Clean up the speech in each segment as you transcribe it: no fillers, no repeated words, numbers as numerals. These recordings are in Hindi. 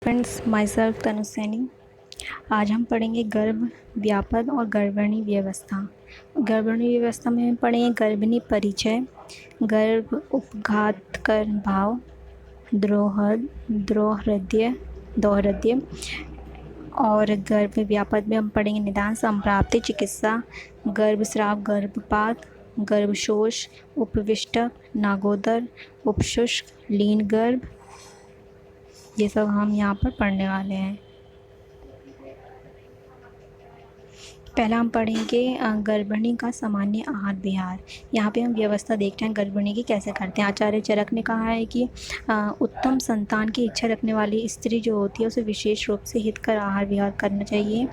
फ्रेंड्स, माई सेल्फ तनु सैनी। आज हम पढ़ेंगे गर्भ व्यापद और गर्भणी व्यवस्था। गर्भणी व्यवस्था में हम पढ़ेंगे गर्भिणी परिचय, गर्भ उपघात कर भाव, दोहृदय और गर्भ व्यापद में हम पढ़ेंगे निदान, संप्राप्ति, चिकित्सा, गर्भस्राव, गर्भपात, गर्भशोष, उपविष्टक, नागोदर, उपशुष्क, लीन गर्भ। ये सब हम यहाँ पर पढ़ने वाले हैं। पहला हम पढ़ेंगे गर्भिणी का सामान्य आहार विहार। यहाँ पे हम व्यवस्था देखते हैं गर्भिणी की कैसे करते हैं। आचार्य चरक ने कहा है कि उत्तम संतान की इच्छा रखने वाली स्त्री जो होती है उसे विशेष रूप से हितकर आहार विहार करना चाहिए।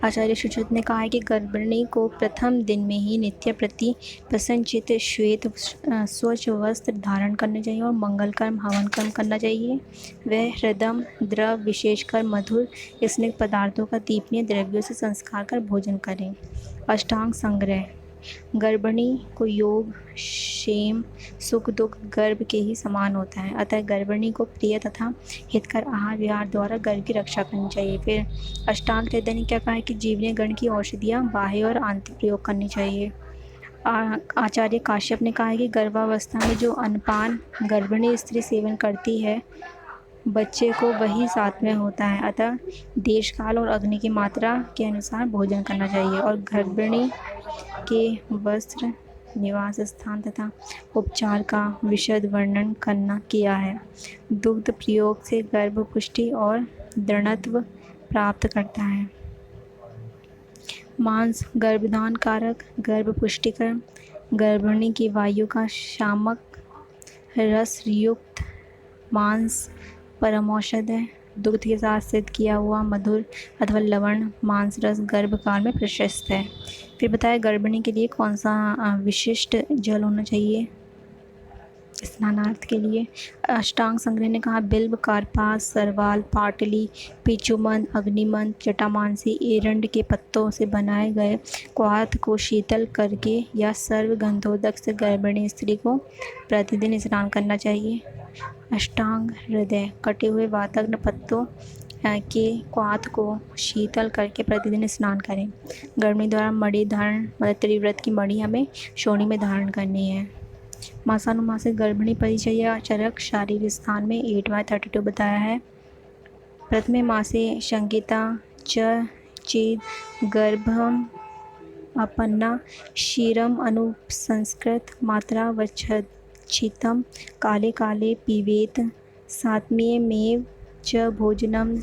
आचार्य सुश्रुत ने कहा है कि गर्भिणी को प्रथम दिन में ही नित्य प्रति प्रसन्नचित श्वेत स्वच्छ वस्त्र धारण करने चाहिए और मंगल कर्म हवन कर्म करना चाहिए। वह हृदम द्रव विशेषकर मधुर स्निग्ध पदार्थों का दीपनीय द्रव्यों से संस्कार कर भोजन करें। अष्टांग संग्रह। गर्भिणी को योग क्षेम सुख दुख गर्भ के ही समान होता है, अतः गर्भिणी को प्रिय तथा हितकर आहार विहार द्वारा गर्भ की रक्षा करनी चाहिए। फिर अष्टांग हृदय ने क्या कहा है कि जीवनीय गण की औषधियाँ बाह्य और आंतरिक प्रयोग करनी चाहिए। आचार्य काश्यप ने कहा है कि गर्भावस्था में जो अन्नपान गर्भिणी स्त्री सेवन करती है बच्चे को वही साथ में होता है, अतः देश काल और अग्नि की मात्रा के अनुसार भोजन करना चाहिए। और गर्भिणी के वस्त्र निवास स्थान तथा उपचार का विशद वर्णन करना किया है। दुग्ध प्रयोग से गर्भ पुष्टि और दृढ़त्व प्राप्त करता है। मांस गर्भधान कारक, गर्भ पुष्टिकर, गर्भिणी की वायु का शामक रस युक्त मांस परमौषध है। दुग्ध के साथ सिद्ध किया हुआ मधुर अथवा लवण मांस रस गर्भकाल में प्रशस्त है। फिर बताया गर्भिणी के लिए कौन सा विशिष्ट जल होना चाहिए स्नानार्थ के लिए। अष्टांग संग्रह ने कहा बिल्व, कार्पास, सरवाल, पाटली, पीचुमंद, अग्निमंद, जटामांसी, एरंड के पत्तों से बनाए गए क्वाथ को शीतल करके या सर्वगंधोदक से गर्भिणी स्त्री को प्रतिदिन स्नान करना चाहिए। अष्टांग हृदय कटे हुए वातग्न पत्तों के क्वाथ को शीतल करके प्रतिदिन स्नान करें। गर्भिणी द्वारा मणि धारण मतलब त्रिव्रत की मणि हमें शोणी में धारण करनी है। मासानुमासिक गर्भिणी परिचय या चरक शारीरिक स्थान में 8/32 बताया है। प्रथमे मासे शंकिता च चेद गर्भम अपन्ना क्षीरम अनुसंस्कृत मात्रा वच्छितम काले काले पीवेत सात्म्यमेव च भोजनम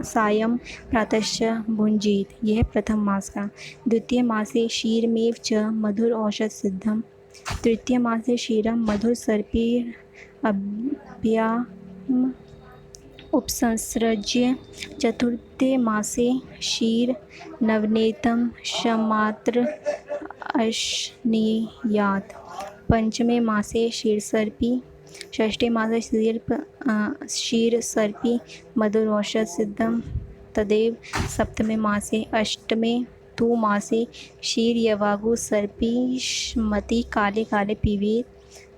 सायं प्रातश्च भुंजीत। यह प्रथम मास का। द्वितीय मासे क्षीरमेव च मधुर औषध सिद्धम। तृतीय मासे क्षीरम मधुर सर्पी अभ्याम उपसंसृज्य। चतुर्थे मासे क्षीर नवनीतम क्षमात्र अश्नीयात्। पंचमे मासे क्षीरसर्पी। षष्ठे मासे क्षीरसर्पी मधुर औषध सिद्धम तदेव। सप्तमे मासे अष्टमे तु मासे क्षीर यवागु सर्पीष्मति काले काले पीवेत।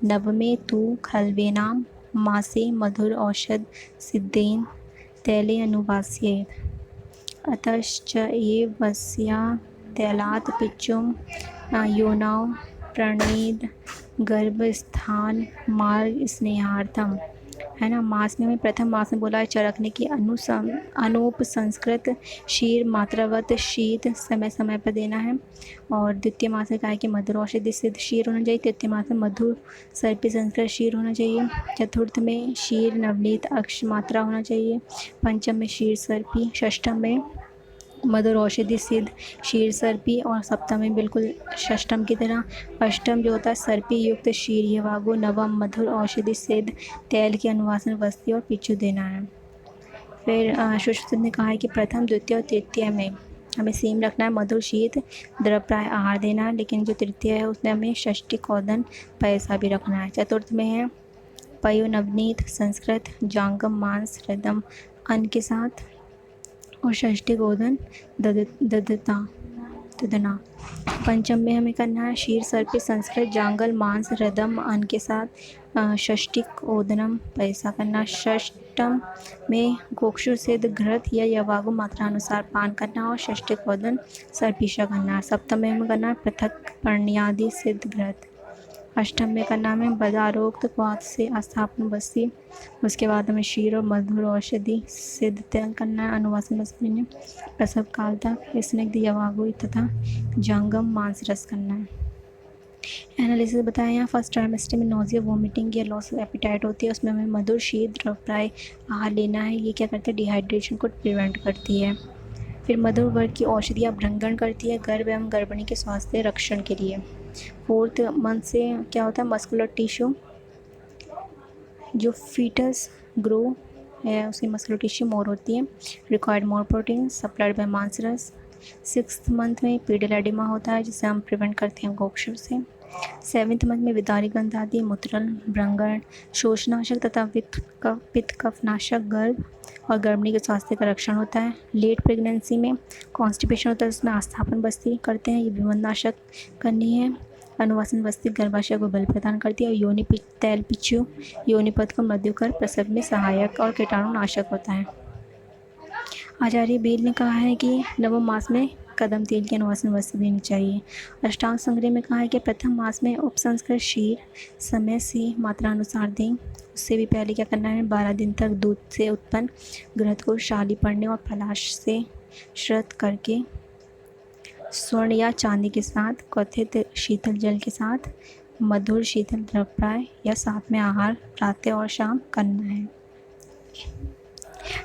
नवमे तु खल्वेनाम मासे मधुर औषध सिद्धेन तैले अनुवास्येत। अतश्च ये वस्या तैलात् पिच्चुम योनौ प्रणेद गर्भस्थान मार्ग स्नेहार्थम। है ना। मास में हमें प्रथम मास में बोला है चरखने की अनुपसंस्कृत क्षीर मात्रावत शीत समय समय पर देना है। और द्वितीय मास में कहा है कि मधुर औषधि सिद्ध क्षीर होना चाहिए। तृतीय मास में मधुर सर्पी संस्कृत क्षीर होना चाहिए। चतुर्थ में क्षीर नवनीत अक्ष मात्रा होना चाहिए। पंचम में क्षीर सर्पी। षष्ठम में मधुर औषधि सिद्ध क्षीर सर्पी। और सप्तम में बिल्कुल षष्ठम की तरह अष्टम जो होता है सर्पी युक्त क्षीर यवागु। नवम मधुर औषधि सिद्ध तैल की अनुवासन वस्ती और पिच्चू देना है। फिर सुश्रुत ने कहा है कि प्रथम द्वितीय और तृतीय में हमें सेम रखना है, मधुर शीत द्रवप्राय आहार देना है। लेकिन जो तृतीय है उसमें हमें षष्ठी कौदन पैसा भी रखना है। चतुर्थ में है पयो नवनीत संस्कृत जांगम मांस हृदम अन्न के साथ। और षष्ठी गोधन ददता। तुदना। पंचम में हमें करना है शीर सर्पि संस्कृत जांगल मांस रदम अन्न के साथ षष्टिक ओदनम पैसा करना। षष्टम में गोक्षु सिद्ध घृत या यवागु मात्रा अनुसार पान करना और षष्टिक ओदन सर्पिशा करना। सप्तम में हमें करना है पृथक पर्ण्यादि सिद्ध घृत। अष्टम में करना हमें बदारोक्त क्वाथ से अस्थापन बस्ती। उसके बाद हमें क्षीर और मधुर औषधि सिद्ध त्याग करना है। अनुवासन बस्ती में प्रसव काल तक स्निग्ध यवागु तथा जंगम मांस रस करना है। एनालिसिस बताया यहाँ फर्स्ट ट्राइमेस्टर में नोजिया वोमिटिंग या लॉस ऑफ एपिटाइट होती है, उसमें हमें मधुर शीत द्रवप्राय आहार लेना है। ये क्या करते हैं, डिहाइड्रेशन को प्रिवेंट करती है। फिर मधुर वर्ग की औषधियाँ भ्रंगण करती है गर्भ एवं गर्भिणी के स्वास्थ्य रक्षण के लिए। फोर्थ मंथ से क्या होता है, मस्कुलर टिश्यू जो फीटस ग्रो है उसकी मस्कुलर टिश्यू मोर होती है। Required more protein supplied by मांस रस। सिक्स्थ मंथ में पीडल एडिमा होता है जिसे हम प्रिवेंट करते हैं गोक्षुर से। सेवेंथ मंथ में विदारी गंध आदि मूत्रल भ्रंगण शोषनाशक तथा पित्त कफनाशक गर्भ और गर्भिणी के स्वास्थ्य का रक्षण होता है। लेट प्रेगनेंसी में कॉन्स्टिपेशन होता है जिसमें आस्थापन बस्ती करते हैं, ये विमलनाशक करनी है। अनुवासन बस्ती गर्भाशय को बल प्रदान करती है और योनि तैल पिच्चू योनिपथ को मृत्यु कर प्रसव में सहायक और कीटाणुनाशक होता है। आचार्य बेल ने कहा है कि नवम मास में कदम तेल की अनुवासन वस्तु देनी चाहिए। अष्टांग संग्रह में कहा है कि प्रथम मास में उपसंस्कृत क्षीर समय से मात्रा अनुसार दें। उससे भी पहले क्या करना है, 12 दिन तक दूध से उत्पन्न घृत को शाली पड़ने और पलाश से श्रत करके स्वर्ण या चांदी के साथ कथित शीतल जल के साथ मधुर शीतल द्रवप्राय या साथ में आहार प्रातः और शाम करना है।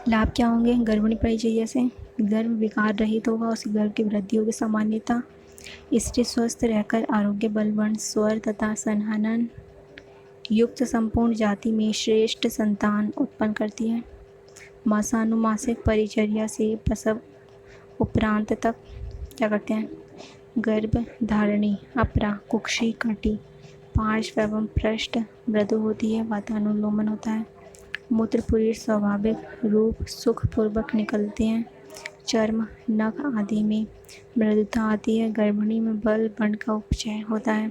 लाभ क्या होंगे, गर्भिणी परिचर्या से गर्भ विकार रहित होगा, उसकी गर्भ की वृद्धि होगी, सामान्यता स्त्री स्वस्थ रहकर आरोग्य बलवान स्वर तथा संहनन युक्त संपूर्ण जाति में श्रेष्ठ संतान उत्पन्न करती है। मासानुमासिक परिचर्या से प्रसव उपरांत तक क्या करते हैं, गर्भ धारणी अपरा कुक्षी कटी पार्श्व एवं पृष्ठ मृदु होती है, वातानुलोमन होता है। मूत्र पुरुष स्वाभाविक रूप सुखपूर्वक निकलते हैं। चर्म नख आदि में मृदुता आती है। गर्भिणी में बल बंड का उपचय होता है।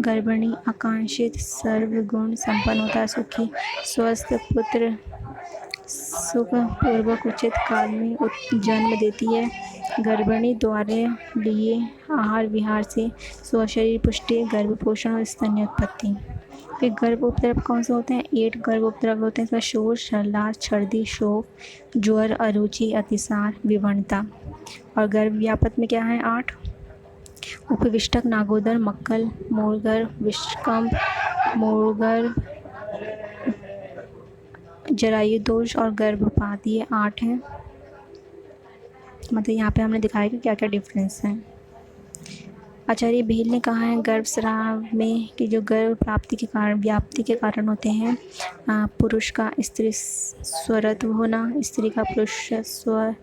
गर्भिणी आकांक्षित सर्वगुण संपन्न होता है। सुखी स्वस्थ पुत्र सुखपूर्वक उचित काल में जन्म देती है। गर्भिणी द्वारा लिए आहार विहार से स्वशरीर पुष्टि गर्भ पोषण और स्तन्य उत्पत्ति। फिर गर्भ उपद्रव कौन से होते हैं, 8 गर्भ उपद्रव होते हैं। इसमें शोर शल्लास छर्दी शोक ज्वर अरुचि अतिसार विवरणता। और गर्भ व्यापत में क्या है, 8 उपविष्टक नागोदर मक्कल मूलगर्भ विषकंप मूलगर्भ जरायु दोष और गर्भपात, ये 8 हैं। मतलब यहाँ पे हमने दिखाया कि क्या क्या डिफरेंस है। आचार्य भेल ने कहा है गर्भस्राव में कि जो गर्भ प्राप्ति के कारण व्याप्ति के कारण होते हैं, पुरुष का स्त्री स्वरत्व होना, स्त्री का पुरुष स्वर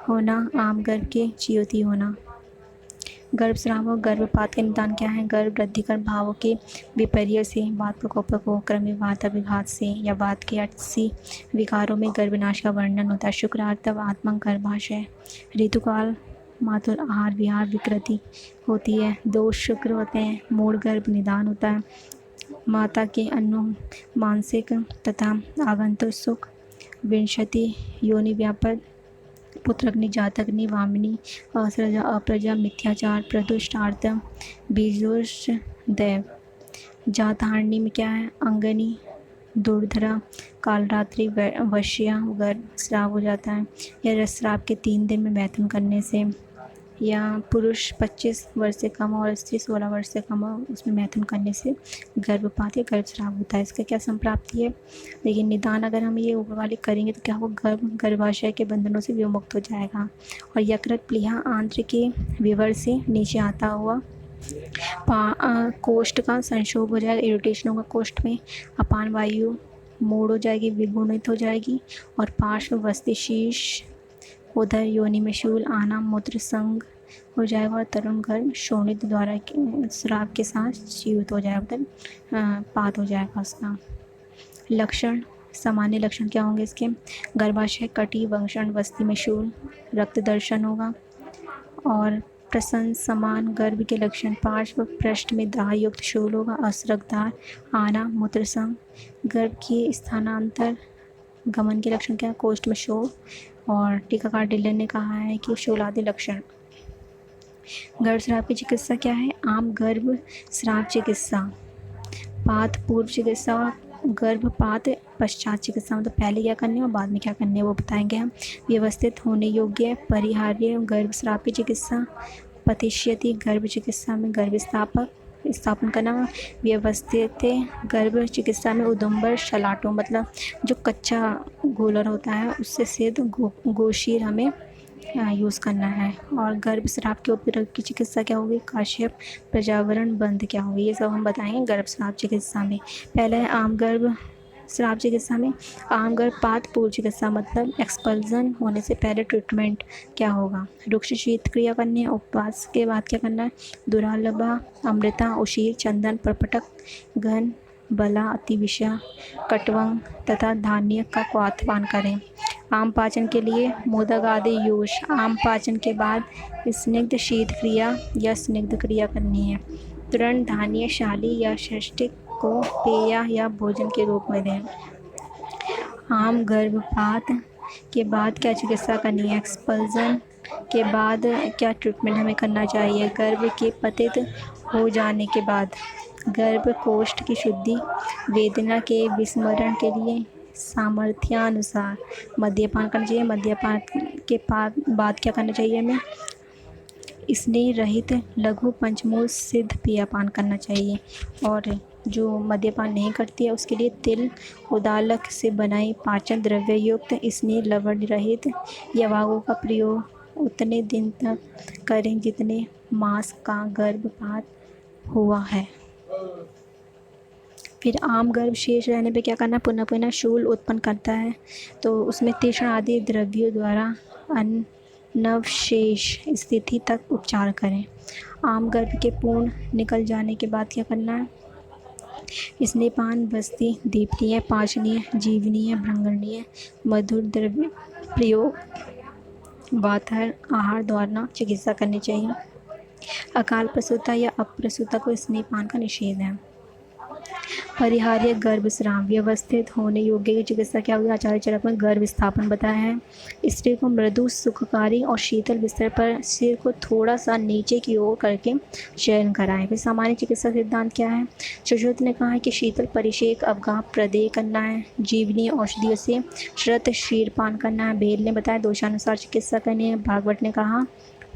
होना, आम गर्भ के चियोती होना। गर्भस्राव और गर्भपात के निदान क्या है, गर्भ वृद्धिकर भावों के विपर्य से वात प्रकोपक हो क्रमविघात अभिघात से या वात के 80 विकारों में गर्भनाश का वर्णन होता है। शुक्रार्तव आत्मा गर्भाशय ऋतुकाल मातुर आहार विहार विकृति होती है। 2 शुक्र होते हैं। मूल गर्भ निदान होता है। माता के मानसिक तथा आगंतुक सुख। विंशति योनि व्यापक पुत्रग्नि जातग्नि वामिनी असृजा अप्रजा मिथ्याचार प्रदुष्ट आर्तम बीजोष दैव। जातहारणी में क्या है, अंगनी दुर्धरा कालरात्रि वश्या गर्भ स्राव हो जाता है या रसस्राव के 3 दिन में मैथुन करने से, या पुरुष 25 वर्ष से कम और स्त्री 16 वर्ष से कम उसमें मैथुन करने से गर्भपात या गर्भस्राव होता है। इसका क्या संप्राप्ति है, लेकिन निदान अगर हम ये ऊपर वाले करेंगे तो क्या होगा, गर्भाशय के बंधनों से विमुक्त हो जाएगा और यकृत प्लीहा आंत्र के विवर से नीचे आता हुआ कोष्ठ का संक्षोभ हो जाएगा, इरिटेशन होगा कोष्ठ में, अपान वायु मोड़ हो जाएगी, विगुणित हो जाएगी और पार्श्व वस्ती शीर्ष उधर योनि में शूल आना मूत्र संग हो जाएगा और तरुण गर्भ शोणित द्वारा स्राव के साथ जीवित हो जाएगा, मतलब पात हो जाएगा उसका। लक्षण सामान्य लक्षण क्या होंगे इसके, गर्भाशय कटी वंक्षण वस्ती में शूल रक्त दर्शन होगा और प्रसन्न समान गर्भ के लक्षण। पार्श्व पृष्ठ में दाह युक्त शूल होगा, असरकदार आना, मूत्र संग। गर्भ के स्थानांतर गमन के लक्षण क्या है? कोष्ठ में शोर। और टीकाकार डिलन ने कहा है कि शूलादि लक्षण। गर्भस्राव की चिकित्सा क्या है? आम गर्भस्राव चिकित्सा, पात पूर्व चिकित्सा और गर्भपात पश्चात चिकित्सा। मतलब पहले क्या करने और बाद में क्या करने वो बताएंगे हम। व्यवस्थित होने योग्य परिहार्य गर्भस्राव की चिकित्सा। पतिष्यति गर्भ चिकित्सा में गर्भ स्थापन करना। व्यवस्थित गर्भ चिकित्सा में उदुम्बर शलाटों, मतलब जो कच्चा गोलर होता है उससे सिद्ध गोशीर हमें यूज़ करना है। और गर्भस्राव के उपयोग की चिकित्सा क्या होगी? काश्यप प्रजावरण बंध क्या होगी? ये सब हम बताएंगे गर्भस्राव चिकित्सा में। पहला है आम गर्भस्राव चिकित्सा में आम गर्भपात पूर्व चिकित्सा, मतलब एक्सपल्जन होने से पहले ट्रीटमेंट क्या होगा? रुक्ष शीत क्रिया करनी है। उपवास के बाद क्या करना है? दुरालभा, अमृता, उशीर, चंदन, परपटक, घन, बला, अतिविषा, कटवंग तथा धान्य का क्वाथ पान करें। आम पाचन के लिए मोदक आदि यूज। आम पाचन के बाद स्निग्ध शीत क्रिया या स्निग्ध क्रिया करनी है। तुरंत धान्य शाली या षष्टिक को पेय या भोजन के रूप में दें। आम गर्भपात के बाद क्या चिकित्सा करनी है? एक्सपल्जन के बाद क्या ट्रीटमेंट हमें करना चाहिए? गर्भ के पतित हो जाने के बाद गर्भकोष्ठ की शुद्धि। वेदना के विस्मरण के लिए सामर्थ्यानुसार मद्यपान करना चाहिए। मद्यपान के बाद क्या करना चाहिए हमें? स्नेह रहित लघु पंचमूल सिद्ध पेय पान करना चाहिए। और जो मद्यपान नहीं करती है उसके लिए तिल उदालक से बनाई पाचन द्रव्य युक्त स्नेह लवण रहित यवाओं का प्रयोग उतने दिन तक करें जितने मास का गर्भपात हुआ है। फिर आम गर्भ शेष रहने पे क्या करना? पुनः पुनः शूल उत्पन्न करता है तो उसमें तीक्ष्ण आदि द्रव्यों द्वारा नवशेष स्थिति तक उपचार करें। आम गर्भ के पूर्ण निकल जाने के बाद क्या करना है? स्नेहपान, बस्ती, दीपनीय, पाचनीय, जीवनीय, भ्रंगणीय, मधुर द्रव्य प्रयोग, वातर आहार द्वारा चिकित्सा करनी चाहिए। अकाल प्रसूता या अप्रसूता को स्नेहपान का निषेध है। परिहार्य गर्भस्राव व्यवस्थित होने योग्य की चिकित्सा क्या होगी? आचार्य चरक में गर्भ स्थापन बताया है। स्त्री को मृदु सुखकारी और शीतल बिस्तर पर सिर को थोड़ा सा नीचे की ओर करके शयन कराएं। फिर सामान्य चिकित्सा सिद्धांत क्या है? सुश्रुत ने कहा है कि शीतल परिषेक अवगाह प्रदेय करना है। जीवनीय औषधियों से श्रत क्षीरपान करना है। बेल ने बताया दोषानुसार चिकित्सा करनी है। भागवत ने कहा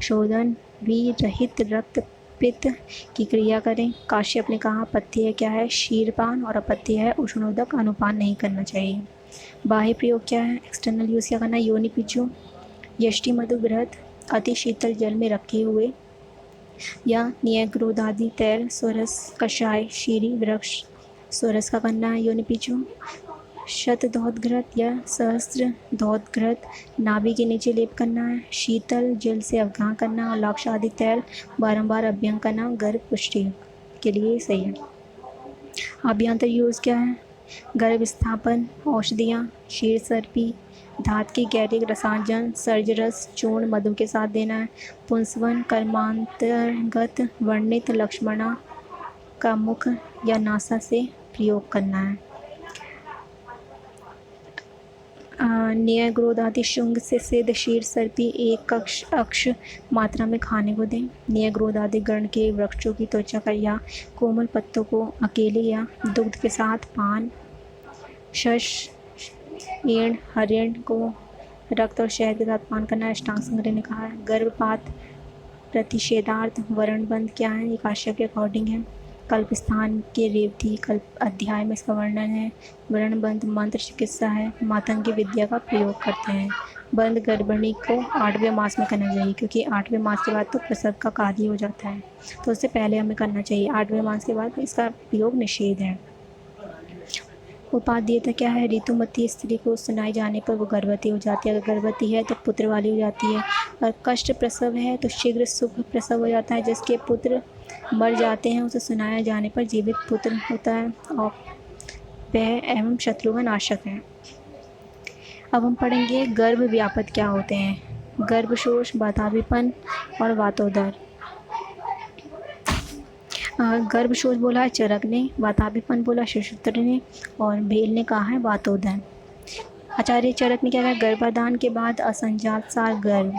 शोधन भी रहित रक्त पित्त की क्रिया करें। काश्यप ने कहा पथ्य क्या है? क्षीरपान और अपथ्य है उष्णोदक अनुपान नहीं करना चाहिए। बाह्य प्रयोग क्या है? एक्सटर्नल यूज़ क्या करना है? योनि पिचू, यष्टि मधु घृत अति शीतल जल में रखे हुए या न्यायग्रोधादि तैल स्वरस कषाय शीरी वृक्ष स्वरस का करना है योनि पिचू। शतधौतघृत या सहस्त्र धौतघृत नाभि के नीचे लेप करना है। शीतल जल से अवगाह करना और लाक्ष आदि तैल बारंबार अभ्यंग करना गर्भ पुष्टि के लिए सही है। अभ्यंतर यूज़ क्या है? गर्भ स्थापन, औषधियाँ, क्षीर सर्पी, धात की गैरिक रसायन, सर्जरस चूर्ण मधु के साथ देना है। पुंसवन कर्मांतर्गत वर्णित लक्ष्मणा का मुख या नासा से प्रयोग करना है। न्यायग्रोधादि शुंग से सिद्ध क्षीर सर्पी एक अक्ष मात्रा में खाने को दें। न्यायग्रोधादि गण के वृक्षों की त्वचा का या कोमल पत्तों को अकेले या दुग्ध के साथ पान। शश एण हरिण को रक्त और शहद के साथ पान करना है। अष्टांग संग्रह ने कहा है। गर्भपात प्रतिषेधार्थ वर्णबंध क्या है? ये काश्यप के अकॉर्डिंग है। कल्पस्थान के रेवती कल्प अध्याय में इसका वर्णन है। वर्णबंध मंत्र चिकित्सा है। मातंगी विद्या का प्रयोग करते हैं। बंद गर्भिणी को 8वें मास में करना चाहिए क्योंकि 8वें मास के बाद तो प्रसव का कार्य हो जाता है तो उससे पहले हमें करना चाहिए। 8वें मास के बाद इसका प्रयोग निषेध है। उपादेयता क्या है? ऋतुमती स्त्री को सुनाए जाने पर वो गर्भवती हो जाती है। अगर गर्भवती है तो पुत्र वाली हो जाती है। और कष्ट प्रसव है तो शीघ्र सुख प्रसव हो जाता है। जिसके पुत्र मर जाते हैं उसे सुनाया जाने पर जीवित पुत्र होता है और वह एवं शत्रु का नाशक है। अब हम पढ़ेंगे गर्भ व्यापत क्या होते हैं। गर्भशोष, वाताभिपन और वातोदर। गर्भशोष बोला है चरक ने, वाताभिपन बोला शिशुत्र ने और भेल ने कहा है वातोदर। आचार्य चरक ने क्या कहा, गर्भाधान के बाद असंजात सार गर्भ,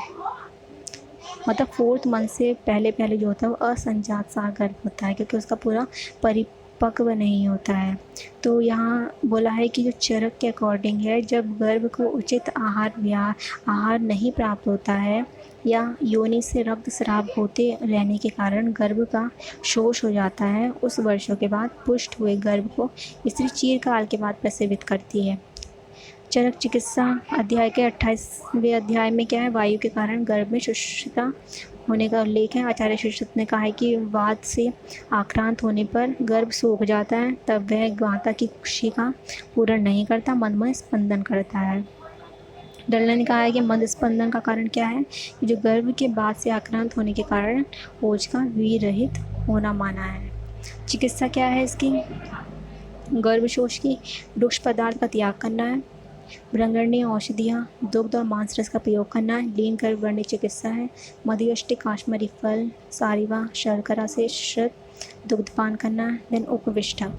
मतलब 4th मंथ से पहले पहले जो होता है वो असंजात सार गर्भ होता है, क्योंकि उसका पूरा परिपक्व नहीं होता है। तो यहाँ बोला है कि जो चरक के अकॉर्डिंग है, जब गर्भ को उचित आहार नहीं प्राप्त होता है या योनि से रक्त स्राव होते रहने के कारण गर्भ का शोष हो जाता है, उस वर्षों के बाद पुष्ट हुए गर्भ को स्त्री चीरकाल के बाद प्रसवित करती है। चरक चिकित्सा अध्याय के 28वें अध्याय में क्या है, वायु के कारण गर्भ में शुष्कता होने का उल्लेख है। आचार्य सुश्रुत ने कहा है कि वात से आक्रांत होने पर गर्भ सूख जाता है, तब वह माता की कोशिका पूर्ण नहीं करता, मंद मंद स्पंदन करता है। डल्ला ने कहा है कि मंद स्पंदन का कारण क्या है, कि जो गर्भ के बाद से आक्रांत होने के कारण ओज का वीर रहित होना माना है। चिकित्सा क्या है इसकी, गर्भशोष की वृक्ष पदार्थ का त्याग करना है, भ्रंगण्य औषधियाँ, दुग्ध और मांस रस का प्रयोग करना है, लीन गर्भवर्णी चिकित्सा है, मधुयष्टि, काश्मीरी फल, सारिवा, शर्करा से श्रुत दुग्धपान करना है। देन उपविष्टा।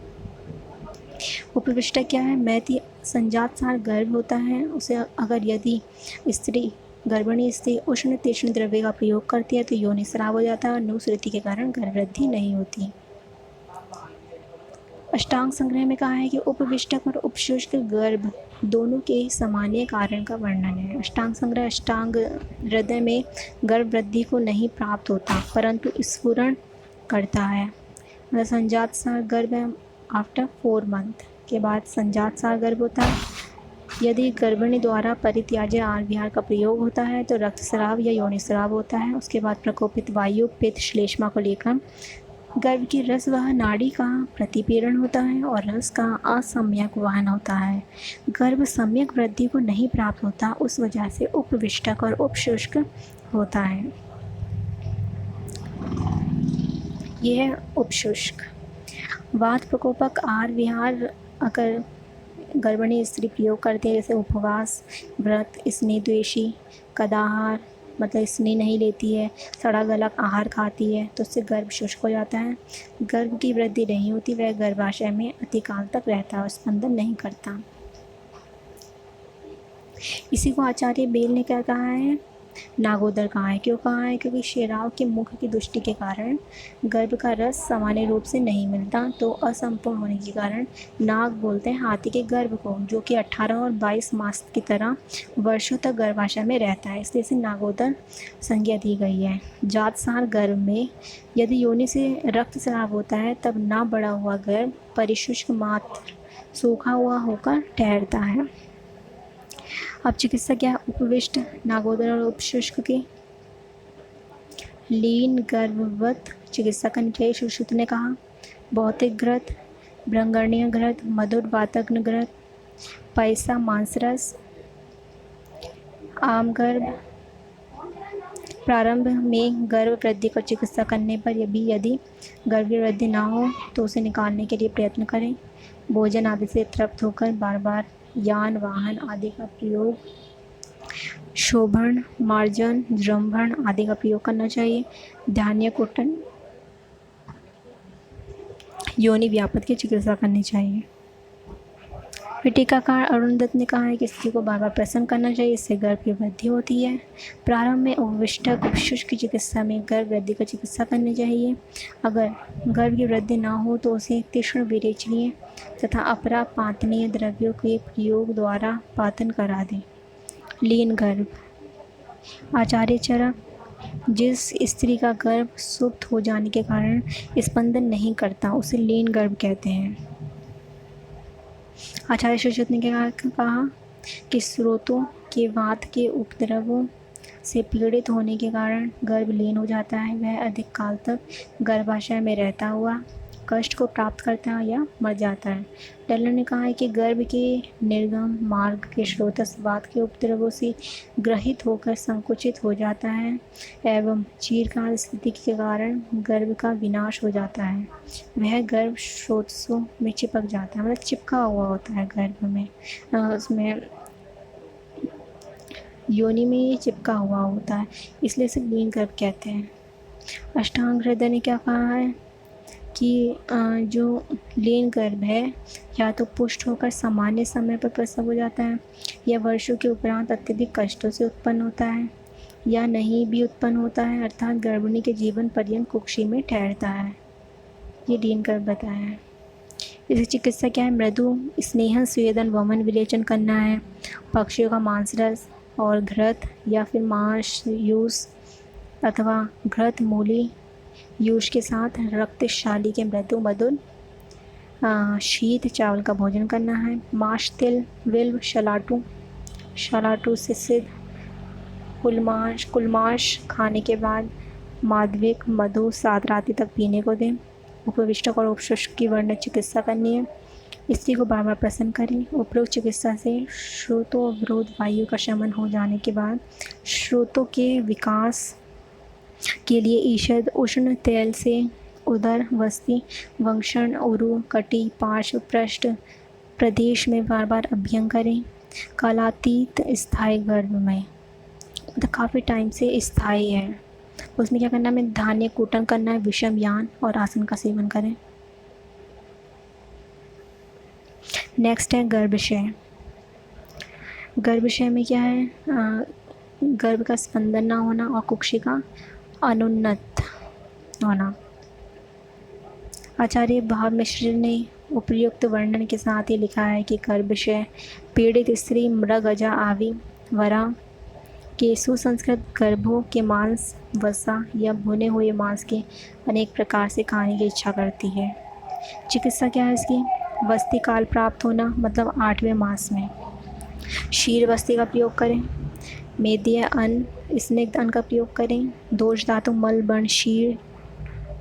उपविष्टा क्या है, मैथी संजात सार गर्भ होता है, उसे अगर यदि स्त्री गर्भिणी स्त्री उष्ण तीक्ष्ण द्रव्य का प्रयोग करती है तो योनि स्राव हो जाता है और नुस्रति के कारण गर्भवृद्धि नहीं होती। अष्टांग संग्रह में कहा है कि उपविष्टक और उपशुष्क गर्भ दोनों के ही सामान्य कारण का वर्णन है। अष्टांग संग्रह, अष्टांग हृदय में गर्भ वृद्धि को नहीं प्राप्त होता परंतु स्फुरण करता है। मतलब संजात सार गर्भ आफ्टर 4 मंथ के बाद संजात सार गर्भ होता है। यदि गर्भिणी द्वारा परित्याज्य आहार विहार का प्रयोग होता है तो रक्तस्राव या योनि स्राव होता है। उसके बाद प्रकोपित वायु पित्त श्लेष्मा को लेकर गर्भ की रस वह नाड़ी का प्रतिपीड़न होता है और रस का असम्यक वहन होता है। गर्भ सम्यक वृद्धि को नहीं प्राप्त होता, उस वजह से उपविष्टक और उपशुष्क होता है। यह है उपशुष्क। वात प्रकोपक आहार विहार अगर गर्भिणी स्त्री प्रयोग करती है, जैसे उपवास, व्रत, स्नेह द्वेषी, कदाहार, मतलब स्नेह नहीं लेती है, सड़ा गला आहार खाती है, तो उससे गर्भ शुष्क हो जाता है, गर्भ की वृद्धि नहीं होती, वह गर्भाशय में अतिकाल तक रहता है और स्पंदन नहीं करता। इसी को आचार्य बेल ने क्या कहा है, नागोदर कहा है। क्यों कहा है, क्योंकि शेराव के मुख की दृष्टि के कारण गर्भ का रस सामान्य रूप से नहीं मिलता, तो असंपूर्ण होने के कारण नाग बोलते हैं हाथी के गर्भ को, जो कि 18 और 22 मास की तरह वर्षों तक गर्भाशय में रहता है, इसलिए इसे नागोदर संज्ञा दी गई है। जातसार गर्भ में यदि योनि से रक्तस्राव होता है तब ना बड़ा हुआ गर्भ परिशुष्क मात्र सूखा हुआ होकर ठहरता है। अब चिकित्सा क्या है, उपविष्ट, नागोदर और उपशुष्क की लीन गर्भवत चिकित्सा करनी चाहिए। सुश्रुत ने कहा भौतिक घृत, भ्रंगणीय घृत, मधुर वातग्न घृत, पैसा मांसरस, आम गर्भ। प्रारंभ में गर्भ वृद्धि का चिकित्सा करने पर यदि गर्भ की वृद्धि ना हो तो उसे निकालने के लिए प्रयत्न करें। भोजन आदि से तृप्त होकर बार बार यान वाहन आदि का प्रयोग, शोभन, मार्जन, जृंभण आदि का प्रयोग करना चाहिए। धान्य कुटन, योनि व्यापत की चिकित्सा करनी चाहिए। फिर टीकाकार अरुण दत्त ने कहा है कि स्त्री को बार बार प्रसन्न करना चाहिए, इससे गर्भ की वृद्धि होती है। प्रारंभ में उपविष्टक उपशुष्क की चिकित्सा में गर्भ वृद्धि का चिकित्सा करनी चाहिए। अगर गर्भ की वृद्धि ना हो तो उसे तीक्ष्ण विरेचनीय तथा अपरा पातनीय द्रव्यों के प्रयोग द्वारा पातन करा दें। लीन गर्भ। आचार्य चरक, जिस स्त्री का गर्भ सुप्त हो जाने के कारण स्पंदन नहीं करता उसे लीन गर्भ कहते हैं। आचार्य सुश्रुत ने क्या कहा कि स्रोतों के वात के उपद्रवों से पीड़ित होने के कारण गर्भ लीन हो जाता है, वह अधिक काल तक गर्भाशय में रहता हुआ कष्ट को प्राप्त करता है या मर जाता है। टेलर ने कहा है कि गर्भ के निर्गम मार्ग के स्रोतस वात के उपद्रवों से ग्रहित होकर संकुचित हो जाता है एवं चीरकाल स्थिति के कारण गर्भ का विनाश हो जाता है। वह गर्भ स्रोतसों में चिपक जाता है, मतलब चिपका हुआ होता है गर्भ में, उसमें योनि में ये चिपका हुआ होता है, इसलिए इसे लीन गर्भ कहते हैं। अष्टांग हृदय ने क्या कहा है कि जो लीन गर्भ है या तो पुष्ट होकर सामान्य समय पर प्रसव हो जाता है, या वर्षों के उपरांत अत्यधिक कष्टों से उत्पन्न होता है, या नहीं भी उत्पन्न होता है, अर्थात गर्भिणी के जीवन पर्यंत कुक्षी में ठहरता है। ये लीन गर्भ बताया है। इसकी चिकित्सा क्या है? मृदु स्नेहन स्वेदन वमन विलेचन करना है, पक्षियों का मांस रस और घृत या फिर मांस यूस अथवा घृत मूली यूष के साथ रक्तशाली के मृदु मधुर शीत चावल का भोजन करना है। माश तिल विल्व शलाटू से सिद्ध कुलमाश खाने के बाद माधविक मधु 7 रात्रि तक पीने को दें। उपविष्टक और उपशुष्क की वर्णित चिकित्सा करनी है। स्त्री को बार बार प्रसन्न करें। उपरोक्त चिकित्सा से श्रोतोवरोध वायु का शमन हो जाने के बाद श्रोतों के विकास के लिए ईषद उष्ण तेल से उदर वस्ति वंक्षण उरु कटी पार्श्व पृष्ठ प्रदेश में बार बार अभ्यंग करें। कालातीत स्थायी गर्भ में मतलब काफ़ी टाइम से स्थायी है, उसमें क्या करना है? धान्य कूटन करना है, विषम यान और आसन का सेवन करें। नेक्स्ट है गर्भाशय। गर्भाशय में क्या है? गर्भ का स्पंदन ना होना और कुक्षी का अनुन्नत होना। आचार्य भाव मिश्र ने उपयुक्त वर्णन के साथ ही लिखा है कि गर्भाशय पीड़ित स्त्री मृगजा आदि वरा के सुसंस्कृत गर्भों के मांस वसा या भुने हुए मांस के अनेक प्रकार से खाने की इच्छा करती है। चिकित्सा क्या है इसकी? वस्ती काल प्राप्त होना मतलब 8वें मास में शीर वस्ती का प्रयोग करें। मेदीय अन्न स्निग्ध अन्न का प्रयोग करें। दोष धातु मल बर्ण शीर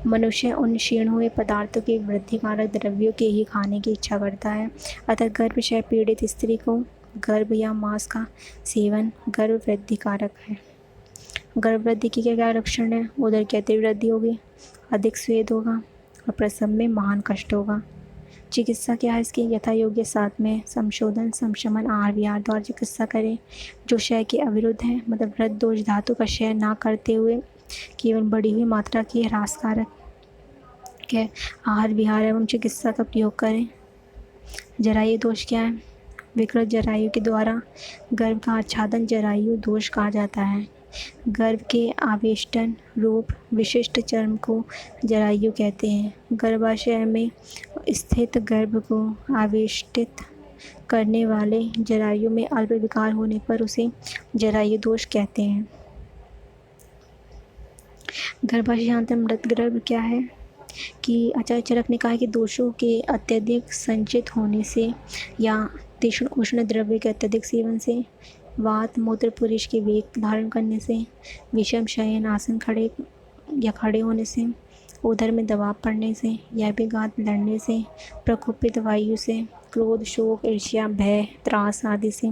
मनुष्य उन क्षीण हुए पदार्थों के वृद्धिकारक द्रव्यों के ही खाने की इच्छा करता है, अतः गर्भाशय पीड़ित स्त्री को गर्भ या मांस का सेवन गर्भ वृद्धि कारक है। गर्भ वृद्धि की क्या लक्षण है? उदर की अतिवृद्धि होगी, अधिक स्वेद होगा और प्रसव में महान कष्ट होगा। चिकित्सा क्या है इसकी? यथा योग्य साथ में संशोधन संशमन आहार विहार द्वारा चिकित्सा करें। जो क्षय के अविरुद्ध है मतलब वृद्ध दोष धातु का क्षय ना करते हुए केवल बढ़ी हुई मात्रा की ह्रासकारक के आहार विहार एवं चिकित्सा का प्रयोग करें। जरायु दोष क्या है? विकृत जरायु के द्वारा गर्भ का आच्छादन जरायु दोष कहा जाता है। गर्भ के आवेष्टन रूप विशिष्ट चर्म को जरायु कहते हैं। गर्भाशय में स्थित गर्भ को आवेष्टित करने वाले जरायु में अल्प विकार होने पर उसे जरायु दोष कहते हैं। गर्भाशयांतर मृत गर्भ क्या है कि आचार्य चरक ने कहा है कि दोषों के अत्यधिक संचित होने से या तीक्ष्ण उष्ण द्रव्य के अत्यधिक सेवन से, वात मूत्र पुरुष के वेग धारण करने से, विषम शयन आसन खड़े होने से, उदर में दबाव पड़ने से या विघात लड़ने से, प्रकोपित वायु से, क्रोध शोक ईर्ष्या भय त्रास आदि से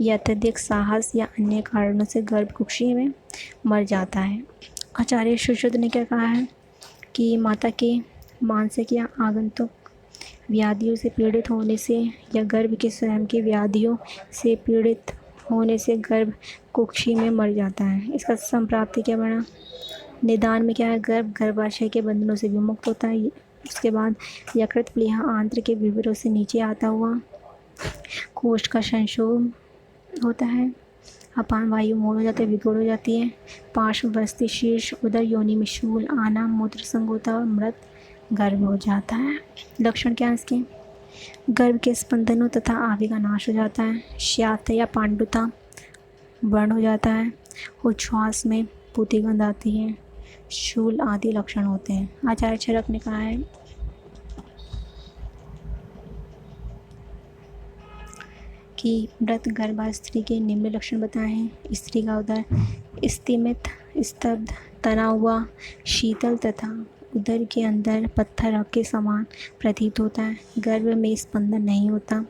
या अत्यधिक साहस या अन्य कारणों से गर्भ कुक्षी में मर जाता है। आचार्य सुश्रुत ने क्या कहा है कि माता के मानसिक या आगंतुक व्याधियों से पीड़ित होने से या गर्भ के स्वयं के व्याधियों से पीड़ित होने से गर्भ कुक्षी में मर जाता है। इसका संप्राप्ति क्या बना? निदान में क्या है? गर्भ गर्भाशय के बंधनों से विमुक्त होता है। उसके बाद यकृत प्लीहा आंत्र के विवरों से नीचे आता हुआ कोष्ठ का संशोधन होता है। अपान वायु मोड़ हो जाती है, विगोड़ हो जाती है। पार्श्व बस्ती शीर्ष उदर योनि में शूल आना मूत्र संग होता है और मृत गर्भ हो जाता है। लक्षण क्या है इसके? गर्भ के स्पंदनों तथा आदि का नाश हो जाता है। श्यात या पांडुता वर्ण हो जाता है। उच्छ्वास में पूती गंध आती है। शूल आदि लक्षण होते हैं। आचार्य चरक ने कहा है कि मृत गर्भा स्त्री के निम्न लक्षण बताए हैं। स्त्री का उदर स्तिमित स्तब्ध तना हुआ शीतल तथा उदर के अंदर पत्थर के समान प्रतीत होता है। गर्भ में स्पंदन नहीं होता।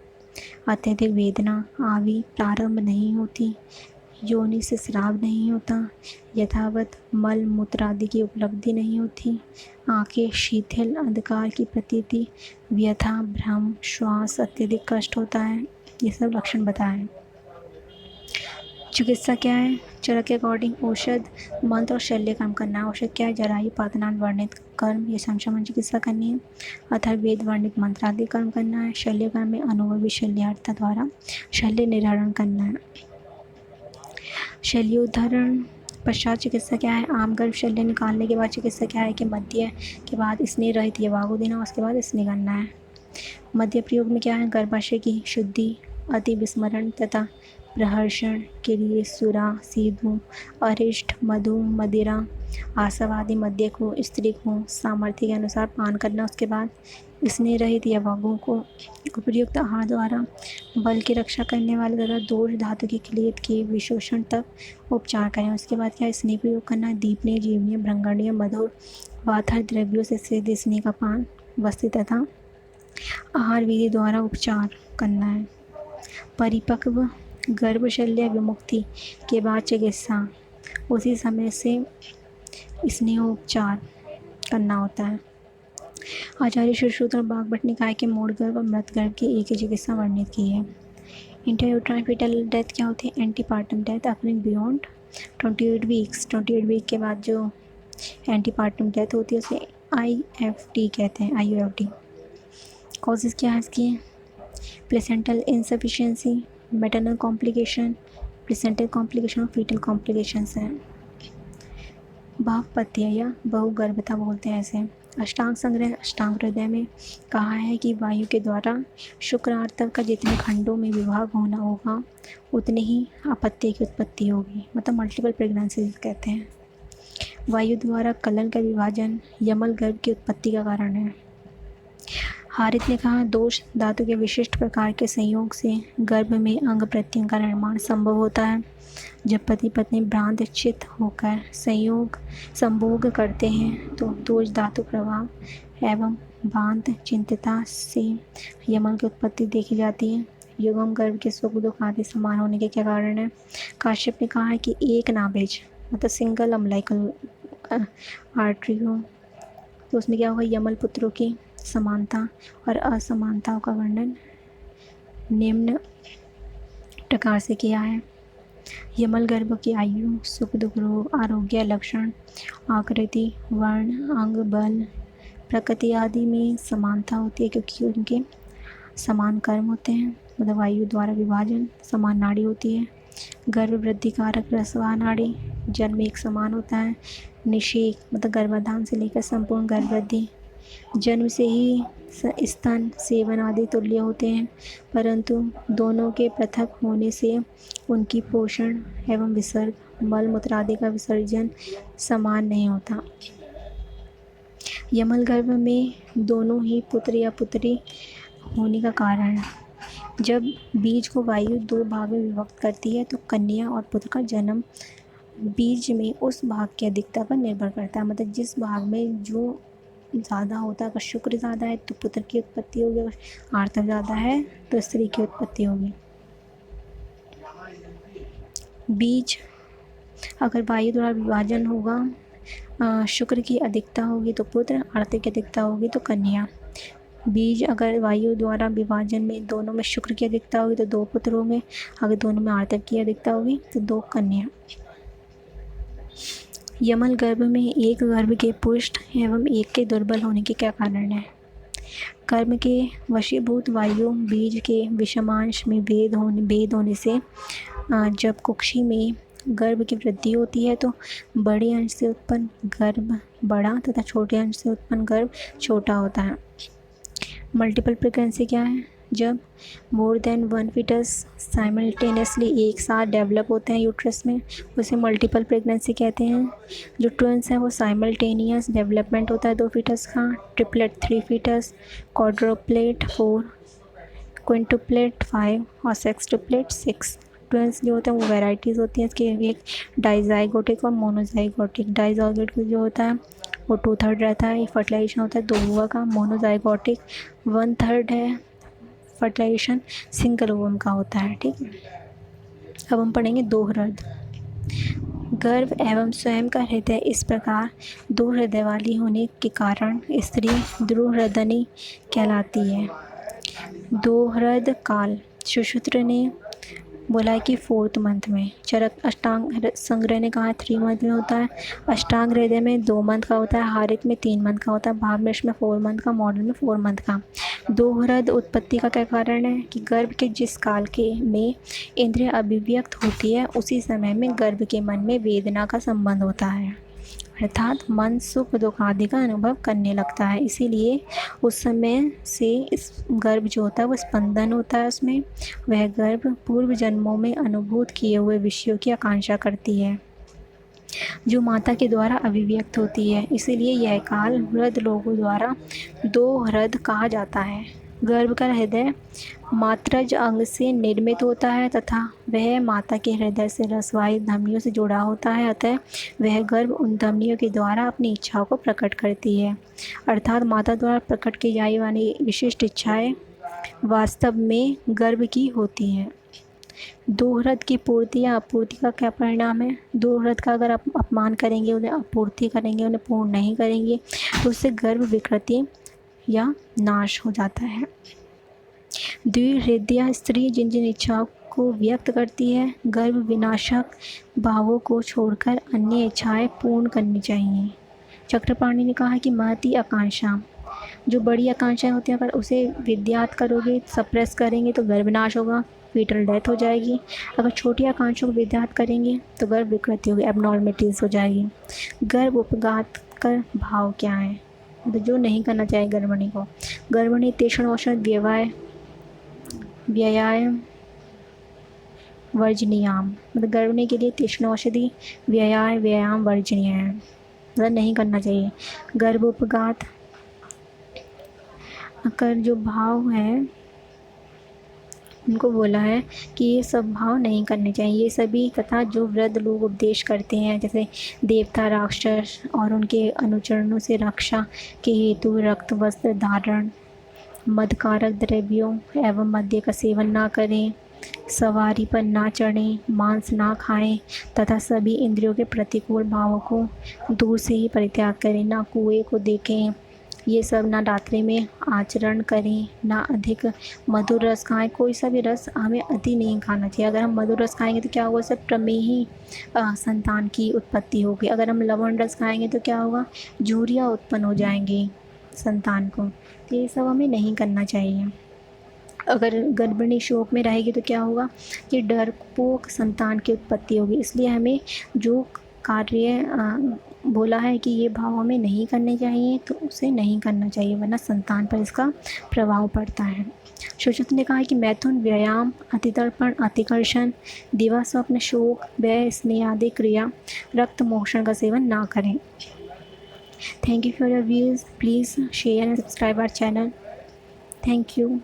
अत्यधिक वेदना आदि प्रारंभ नहीं होती। योनि से स्राव नहीं होता। यथावत मल मूत्र आदि की उपलब्धि नहीं होती। आंखें शीतल अंधकार की प्रतीति व्यथा भ्रम श्वास अत्यधिक कष्ट होता है। ये सब लक्षण बताएं। चिकित्सा क्या है? चरक के अकॉर्डिंग औषध, मंत्र और शल्य कर्म करना है। औषध क्या है? जरायु पातनान वर्णित कर्म, ये समशमन चिकित्सा करनी है। अथर्ववेद वर्णित मंत्र आदि कर्म करना है। शल्य कर्म में अनुभवी शल्यार्था द्वारा शल्य निवारण करना है। शल्योद्धरण पश्चात चिकित्सा क्या है? आम गर्भ शल्य निकालने के बाद चिकित्सा क्या है कि मध्य के बाद स्नेह रहित यवागु देना, उसके बाद स्नेह करना है। मध्य प्रयोग में क्या है? गर्भाशय की शुद्धि, अति विस्मरण तथा प्रहर्षण के लिए सुरा, सीधु, अरिष्ट, मधु, मदिरा, आसव आदि मद्य को स्त्री को सामर्थ्य के अनुसार पान करना। उसके बाद स्नेह रहित यवागुओं को उपयुक्त आहार द्वारा बल की रक्षा करने वाले तथा दोष धातु की क्लेद के विशोषण तक उपचार करें। उसके बाद क्या स्नेह प्रयोग करना है? दीपनीय, जीवनीय, भ्रंगणीय, मधुर वाथर द्रव्यों से सिद्ध स्नेह का पान, वस्त्र तथा आहार विधि द्वारा उपचार करना है। परिपक्व गर्भशल्य विमुक्ति के बाद चिकित्सा उसी समय से स्नेहोपचार करना होता है। आचार्य सुश्रुत और बागभट्ट निकाय के मूढ़ गर्भ और मृत गर्भ की एक ही चिकित्सा वर्णित की है। इंट्रायूट्राइन फीटल डेथ क्या होती है? Antepartum death occurring beyond 28 weeks. 28 week के बाद जो एंटीपार्टम डेथ होती है उसे IFT कहते हैं, IUFT। कॉजेज़ क्या है इसकी? Placental insufficiency, maternal complication, placental complication और फीटल कॉम्प्लिकेशंस हैं। भावपत्य या बहुगर्भता बोलते हैं ऐसे। अष्टांग संग्रह अष्टांग हृदय में कहा है कि वायु के द्वारा शुक्र आर्तव का जितने खंडों में विभाग होना होगा उतने ही अपत्य की उत्पत्ति होगी, मतलब मल्टीपल प्रेगनेंसीज कहते हैं। वायु द्वारा कलन का विभाजन यमल गर्भ की उत्पत्ति का कारण है। हारित ने कहा दोष धातु के विशिष्ट प्रकार के संयोग से गर्भ में अंग प्रत्यंग का निर्माण संभव होता है। जब पति पत्नी भ्रांत चित्त होकर संभोग करते हैं तो दोष धातु प्रभाव एवं भ्रांत चिंतता से यमन की उत्पत्ति देखी जाती है। युगम गर्भ के सुख दुख आदि समान होने के क्या कारण है? काश्यप ने कहा है कि एक नाभिज मतलब सिंगल अम्लाइकल आर्टरी हो तो उसमें क्या होगा? यमल पुत्रों की समानता और असमानताओं का वर्णन निम्न प्रकार से किया है। यमल गर्भ की आयु, सुख दुख, रोग, आरोग्य, लक्षण, आकृति, वर्ण, अंग, बल, प्रकृति आदि में समानता होती है क्योंकि उनके समान कर्म होते हैं। मतलब वायु द्वारा विभाजन, समान नाड़ी होती है। गर्भ वृद्धि कारक प्रसवा नाड़ी, जन्म एक समान होता है। निषेक मतलब गर्भाधान से लेकर संपूर्ण गर्भ वृद्धि, जन्म से ही स्तन सेवन आदि तुल्य होते हैं, परंतु दोनों के पृथक होने से उनकी पोषण एवं विसर्ग, मल मूत्र आदि का विसर्जन समान नहीं होता। यमल गर्भ में दोनों ही पुत्र या पुत्री होने का कारण जब बीज को वायु दो भाग में विभक्त करती है तो कन्या और पुत्र का जन्म बीज में उस भाग की अधिकता पर निर्भर करता है। मतलब जिस भाग में जो ज़्यादा होता है, अगर शुक्र ज़्यादा है तो पुत्र की उत्पत्ति होगी, अगर आर्तव ज़्यादा है तो स्त्री की उत्पत्ति होगी। बीज अगर वायु द्वारा विभाजन होगा, शुक्र की अधिकता होगी तो पुत्र, आर्तव की अधिकता होगी तो कन्या। बीज अगर वायु द्वारा विभाजन में दोनों में शुक्र की अधिकता होगी तो दो पुत्र होंगे, अगर दोनों में आर्तव की अधिकता होगी तो दो कन्या। यमल गर्भ में एक गर्भ के पुष्ट एवं एक के दुर्बल होने के क्या कारण है? कर्म के वशीभूत वायु बीज के विषमांश में भेद होने से जब कुक्षी में गर्भ की वृद्धि होती है तो बड़े अंश से उत्पन्न गर्भ बड़ा तथा छोटे अंश से उत्पन्न गर्भ छोटा होता है। मल्टीपल प्रेगनेंसी क्या है? जब more than one foetus simultaneously एक साथ डेवलप होते हैं यूट्रस में, उसे मल्टीपल प्रेगनेंसी कहते हैं। जो ट्विंस है वो साइमल्टेनियस डेवलपमेंट होता है दो फीटस का। ट्रिपलेट 3 फीटस, क्वाड्रुप्लेट 4, क्विंटुप्लेट 5 और सेक्सटुप्लेट 6। ट्विंस जो होते हैं वो वैराइटीज़ होती हैं इसके, एक डाइजाइगोटिक और मोनोजाइगोटिक। डाइजाइगोटिक जो होता है वो 2/3 रहता है, फर्टिलाइजेशन होता है 2 ओवा का। मोनोजाइगोटिक 1/3 है, फर्टिलाइजेशन सिंगल ओवम का होता है। ठीक है, अब हम पढ़ेंगे दो हृदय। गर्भ एवं स्वयं का हृदय इस प्रकार दो हृदय वाली होने के कारण स्त्री बोला है कि 4th मंथ में। चरक अष्टांग संग्रह ने कहा है 3 मंथ में होता है। अष्टांग हृदय में 2 मंथ का होता है। हारित में 3 मंथ का होता है। भावमृष में 4 मंथ का। मॉडल में 4 मंथ का। दोहृद उत्पत्ति का क्या कारण है कि गर्भ के जिस काल के में इंद्रिय अभिव्यक्त होती है उसी समय में गर्भ के मन में वेदना का संबंध होता है, अर्थात मन सुख दुख आदि का अनुभव करने लगता है। इसीलिए उस समय से इस गर्भ जो होता है वो स्पंदन होता है उसमें। वह गर्भ पूर्व जन्मों में अनुभूत किए हुए विषयों की आकांक्षा करती है जो माता के द्वारा अभिव्यक्त होती है। इसीलिए यह काल वृद्ध लोगों द्वारा दोहृद कहा जाता है। गर्भ का हृदय मात्रज अंग से निर्मित होता है तथा वह माता के हृदय से रसवाही धमनियों से जुड़ा होता है। अतः वह गर्भ उन धमनियों के द्वारा अपनी इच्छाओं को प्रकट करती है, अर्थात माता द्वारा प्रकट की जाने वाली विशिष्ट इच्छाएं वास्तव में गर्भ की होती हैं। दोहृद की पूर्ति या अपूर्ति का क्या परिणाम है? दोहृद का अगर आप अपमान करेंगे, उन्हें अपूर्ति करेंगे, उन्हें पूर्ण नहीं करेंगे तो उससे गर्भ विकृति या नाश हो जाता है। द्विहृदया स्त्री जिन जिन इच्छाओं को व्यक्त करती है गर्भ विनाशक भावों को छोड़कर अन्य इच्छाएं पूर्ण करनी चाहिए। चक्रपाणी ने कहा कि महती आकांक्षा, जो बड़ी आकांक्षाएं होती हैं अगर उसे विद्यात करोगे, सप्रेस करेंगे तो गर्भ नाश होगा, फीटल डेथ हो जाएगी। अगर छोटी आकांक्षाओं को विद्यात करेंगे तो गर्भ विकृति होगी, एबनॉर्मलिटीज़ हो जाएगी। गर्भ उपघात कर भाव क्या है? तो जो नहीं करना चाहिए गर्भिणी को। गर्भिणी तीक्ष्ण औषध व्यायाम वर्जनीयाम, मतलब गर्भिणी के लिए तीक्ष्ण औषधि व्यायाम वर्जनीय है, मतलब नहीं करना चाहिए। गर्भोपघात कर जो भाव है उनको बोला है कि ये सब भाव नहीं करने चाहिए। ये सभी तथा जो वृद्ध लोग उपदेश करते हैं जैसे देवता राक्षस और उनके अनुचरणों से रक्षा के हेतु रक्त वस्त्र धारण, मदकारक द्रव्यों एवं मद्य का सेवन ना करें, सवारी पर ना चढ़ें, मांस ना खाएं तथा सभी इंद्रियों के प्रतिकूल भावों को दूर से ही परित्याग करें, ना कुएं को देखें, ये सब ना रात्रि में आचरण करें, ना अधिक मधुर रस खाएं। कोई सा भी रस हमें अति नहीं खाना चाहिए। अगर हम मधुर रस खाएंगे तो क्या होगा? सब प्रमेही संतान की उत्पत्ति होगी। अगर हम लवण रस खाएंगे तो क्या होगा? झुर्रियाँ उत्पन्न हो जाएंगी संतान को। तो ये सब हमें नहीं करना चाहिए। अगर गर्भिणी शोक में रहेगी तो क्या होगा कि डरपोक संतान की उत्पत्ति होगी। इसलिए हमें जो कार्य बोला है कि ये भाव हमें नहीं करने चाहिए तो उसे नहीं करना चाहिए, वरना संतान पर इसका प्रभाव पड़ता है। सुश्रुत ने कहा है कि मैथुन, व्यायाम, अतितर्पण, अतिकर्षण, दिवा स्वप्न, शोक, व्यय, स्नेह आदि क्रिया, रक्त मोक्षण का सेवन ना करें। Thank you for your views. Please share and subscribe our channel. Thank you.